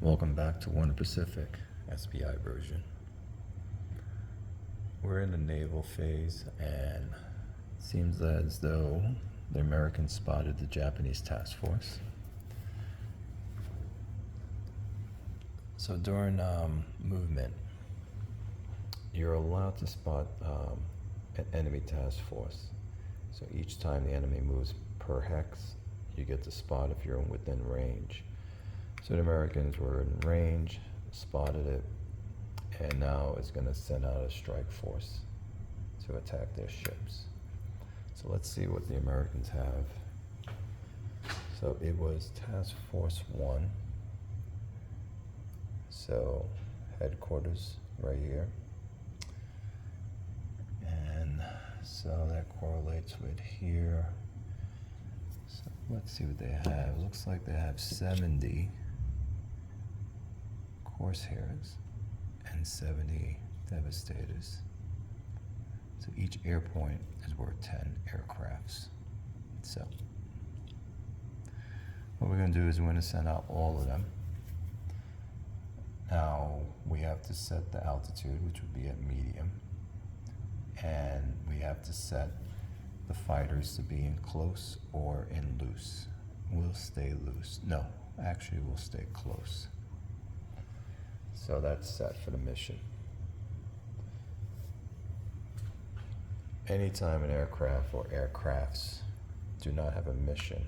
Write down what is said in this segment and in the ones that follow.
Welcome back to Warner Pacific, SPI version. We're in the naval phase, and it seems as though the Americans spotted the Japanese task force. So during movement, you're allowed to spot an enemy task force. So each time the enemy moves per hex, you get to spot if you're within range. So the Americans were in range, spotted it, and now it's going to send out a strike force to attack their ships. So let's see what the Americans have. So it was Task Force 1. So headquarters right here. And so that correlates with here. So let's see what they have. It looks like they have 70 Corsairs and 70 Devastators. So each air point is worth 10 aircrafts. So what we're going to do is we're going to send out all of them. Now we have to set the altitude, which would be at medium, and we have to set the fighters to be in close or in loose. We'll stay loose. No, actually we'll stay close. So that's set for the mission. Anytime an aircraft or aircrafts do not have a mission,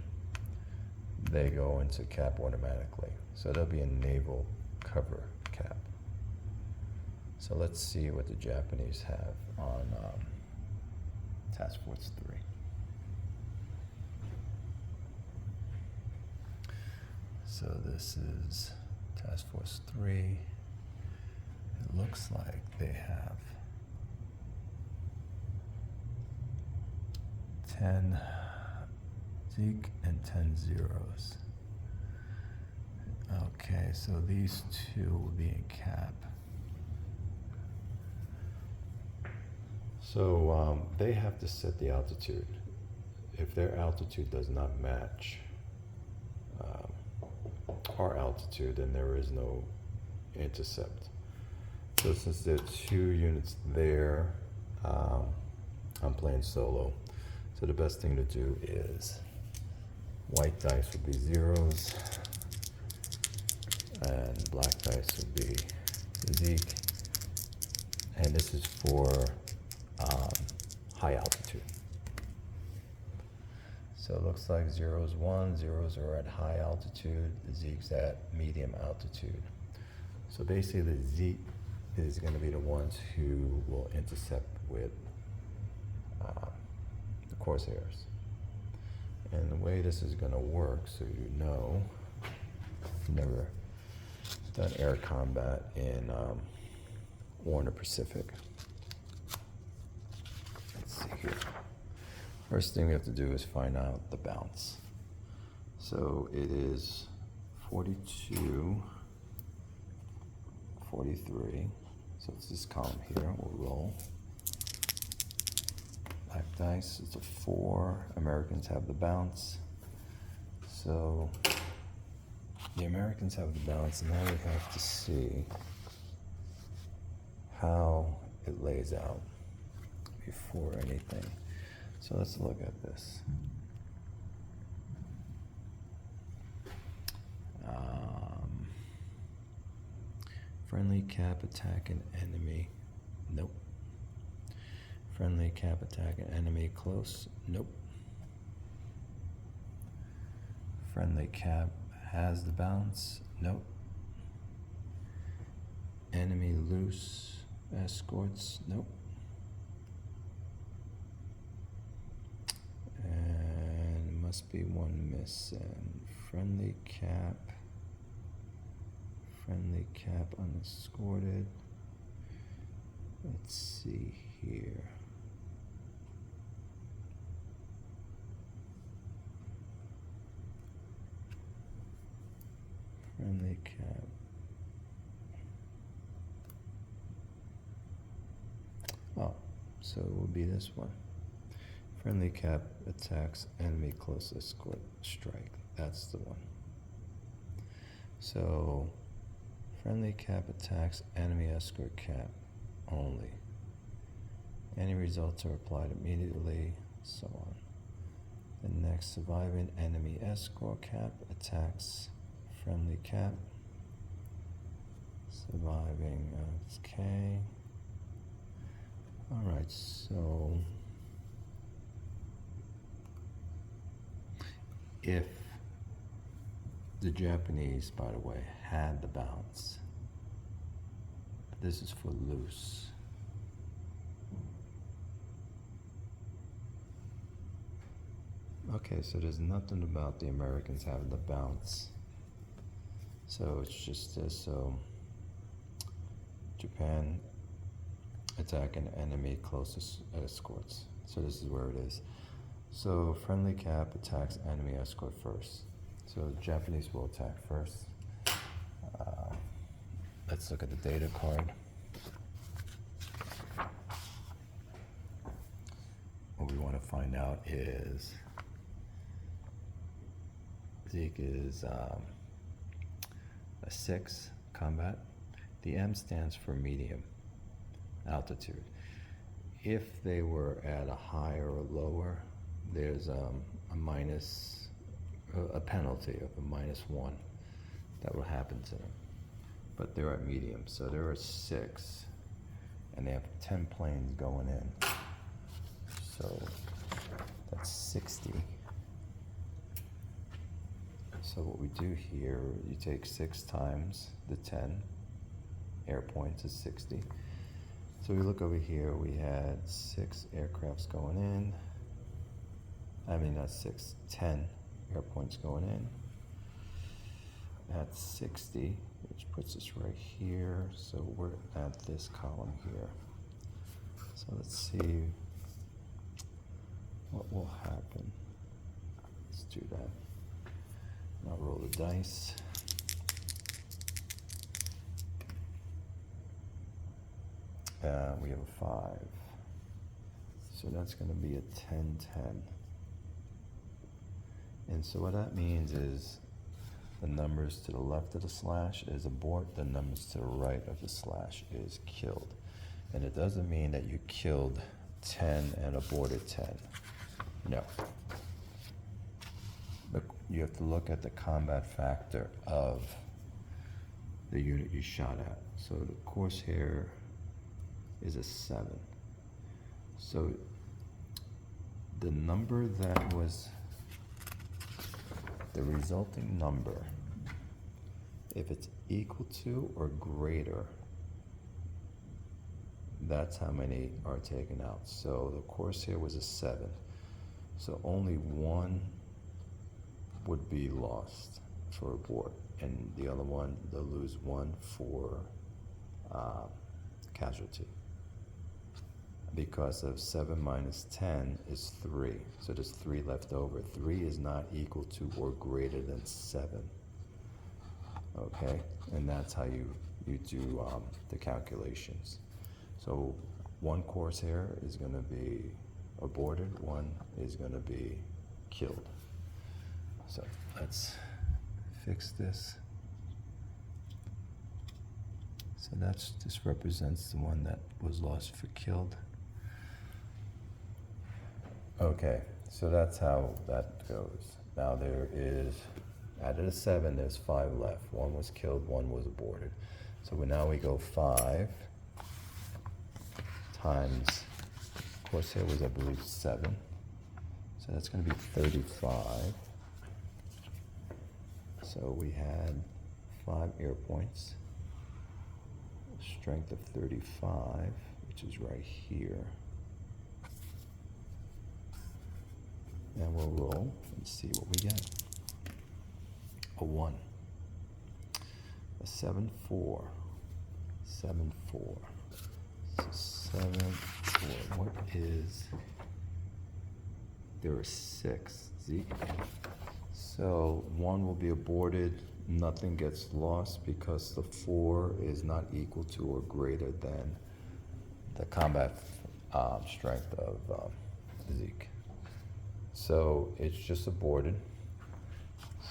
they go into cap automatically. So there'll be a naval cover cap. So let's see what the Japanese have on Task Force 3. So this is Task Force 3. It looks like they have 10 Zeke and 10 zeros. Okay, so these two will be in cap. So they have to set the altitude. If their altitude does not match our altitude, then there is no intercept. So since there are 2 units there, I'm playing solo. So the best thing to do is white dice would be zeros, and black dice would be Zeke. And this is for high altitude. So it looks like zeros 1, zeros are at high altitude, the Zeke's at medium altitude. So basically the Zeke is going to be the ones who will intercept with the Corsairs. And the way this is going to work, so you know, I've never done air combat in Warner Pacific. Let's see here. First thing we have to do is find out the bounce. So it is 42, 43. So it's this column here. We'll roll. Black dice, it's a 4. Americans have the bounce. So the Americans have the bounce, and now we have to see how it lays out before anything. So let's look at this. Friendly cap attack an enemy. Nope. Friendly cap attack an enemy close. Nope. Friendly cap has the bounce. Nope. Enemy loose escorts. Nope. And must be one missing. Friendly cap unescorted. Let's see here. Friendly cap. Oh, so it will be this one. Friendly cap attacks enemy close escort strike. That's the one. So Friendly cap attacks enemy escort cap only. Any results are applied immediately, so on. The next surviving enemy escort cap attacks friendly cap. Surviving, okay. Alright, so if the Japanese, by the way, had the bounce, this is for loose. Okay, so there's nothing about the Americans having the bounce. So it's just this, so Japan attacking enemy closest escorts. So this is where it is. So friendly cap attacks enemy escort first. So the Japanese will attack first. Let's look at the data card. What we want to find out is Zeke is a 6 combat. The M stands for medium altitude. If they were at a higher or lower, there's a penalty of a -1 that will happen to them. But they're at medium, so there are 6, and they have 10 planes going in. So that's 60. So what we do here, you take 6 times the 10 air points is 60. So we look over here, we had 6 aircrafts going in. I mean, not 6, 10 air points going in. That's 60, which puts us right here. So we're at this column here. So let's see what will happen. Let's do that. Now roll the dice. We have a 5. So that's going to be a 10-10. And so what that means is the numbers to the left of the slash is abort, the numbers to the right of the slash is killed. And it doesn't mean that you killed 10 and aborted 10. No. But you have to look at the combat factor of the unit you shot at. So the Corsair is a 7. So the number that was the resulting number, if it's equal to or greater, that's how many are taken out. So the Corsair was a 7. So only 1 would be lost for abort, and the other one, they'll lose 1 for casualty. Because of 7 minus 10 is 3. So there's 3 left over. 3 is not equal to or greater than 7. Okay? And that's how you do the calculations. So 1 Corsair is going to be aborted, 1 is going to be killed. So let's fix this. So this represents the one that was lost for killed. Okay, so that's how that goes. Now there is, out of the 7, there's 5 left. 1 was killed, 1 was aborted. So now we go 5 times, Corsair was, I believe, 7. So that's going to be 35. So we had 5 air points, strength of 35, which is right here. And we'll roll and see what we get. A 1, a 7, 4, 7, 4. So 7, 4. What is? There are 6. Zeke. So 1 will be aborted. Nothing gets lost because the 4 is not equal to or greater than the combat strength of Zeke. So it's just aborted.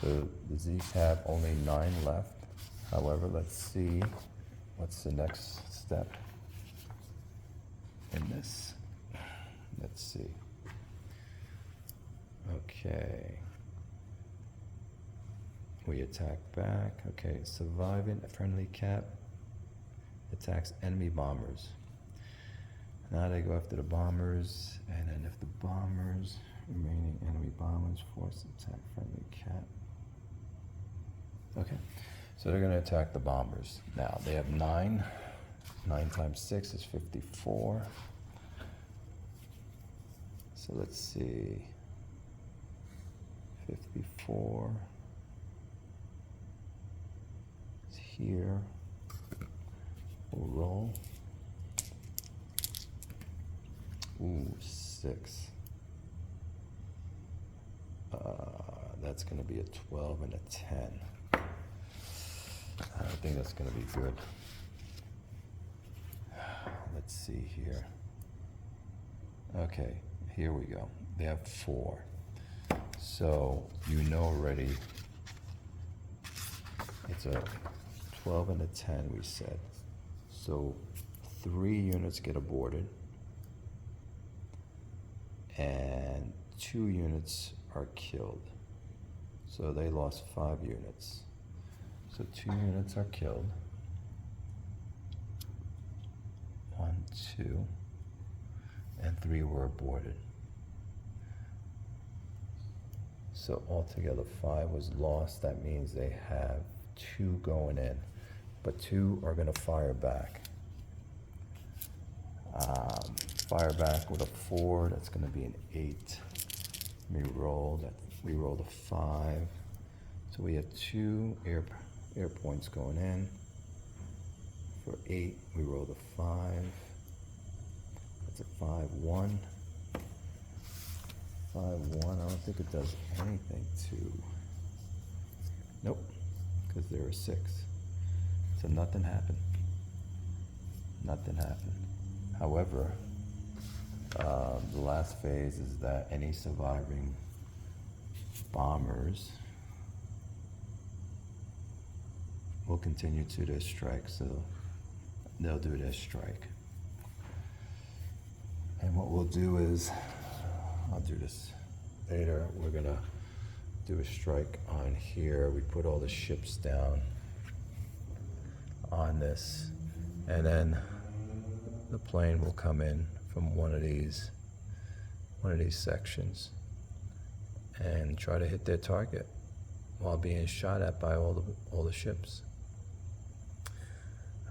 So the Zeeks have only 9 left. However, let's see what's the next step in this. Let's see. Okay. We attack back. Okay, surviving a friendly cap attacks enemy bombers. Now they go after the bombers, and then if the bombers, remaining enemy bombers, force attack friendly cap. Okay, so they're gonna attack the bombers. Now they have 9. 9 times 6 is 54. So let's see. 54 is here. We'll roll. Ooh, 6. That's going to be a 12 and a 10. I don't think that's going to be good. Let's see here. Okay, here we go. They have 4. So you know already it's a 12 and a 10, we said. So 3 units get aborted and 2 units are killed. So they lost 5 units. So 2 units are killed. 1, 2, and 3 were aborted. So altogether 5 was lost. That means they have 2 going in, but 2 are going to fire back. Fire back with a 4. That's going to be an 8. We roll that. We rolled a 5. So we have 2 air points going in. For 8, we rolled a 5. That's a 5, 1. 5, 1. I don't think it does anything to. Nope, because there are 6. So nothing happened. Nothing happened. However, the last phase is that any surviving bombers will continue to their strike, so they'll do their strike. And what we'll do is, I'll do this later, we're gonna do a strike on here. We put all the ships down on this, and then the plane will come in from one of these sections and try to hit their target while being shot at by all the ships.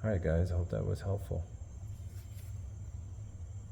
All right, guys, I hope that was helpful.